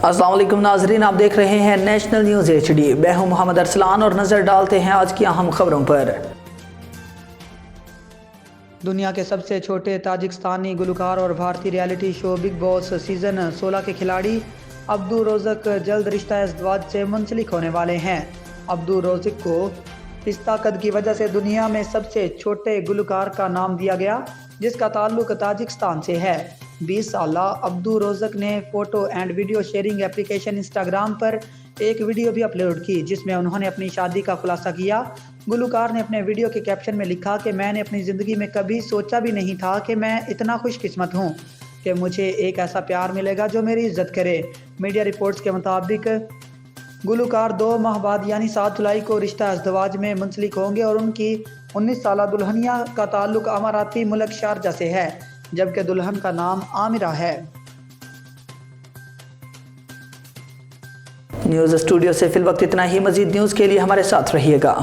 السلام علیکم ناظرین، آپ دیکھ رہے ہیں نیشنل نیوز HD۔ میں ہوں محمد ارسلان اور نظر ڈالتے ہیں آج کی اہم خبروں پر۔ دنیا کے سب سے چھوٹے تاجکستانی گلوکار اور بھارتی ریالٹی شو بگ باس سیزن 16 کے کھلاڑی عبدالرزق جلد رشتہ ازدواج سے منسلک ہونے والے ہیں۔ عبدالرزق کو پستہ قد کی وجہ سے دنیا میں سب سے چھوٹے گلوکار کا نام دیا گیا، جس کا تعلق تاجکستان سے ہے۔ 20 سالہ عبدالرزق نے photo and video sharing application Instagram پر ایک ویڈیو بھی اپلوڈ کی، جس میں انہوں نے اپنی شادی کا خلاصہ کیا۔ گلوکار نے اپنے ویڈیو کے کیپشن میں لکھا کہ میں نے اپنی زندگی میں کبھی سوچا بھی نہیں تھا کہ میں اتنا خوش قسمت ہوں کہ مجھے ایک ایسا پیار ملے گا جو میری عزت کرے۔ میڈیا رپورٹس کے مطابق گلوکار 2 ماہ بعد یعنی 7 جولائی کو رشتہ ازدواج میں منسلک ہوں گے اور ان کی 19 سالہ دلہنیا کا تعلق اماراتی ملک شارجہ سے ہے، جبکہ دلہن کا نام عامرہ ہے۔ نیوز اسٹوڈیو سے فی الوقت اتنا ہی۔ مزید نیوز کے لیے ہمارے ساتھ رہیے گا۔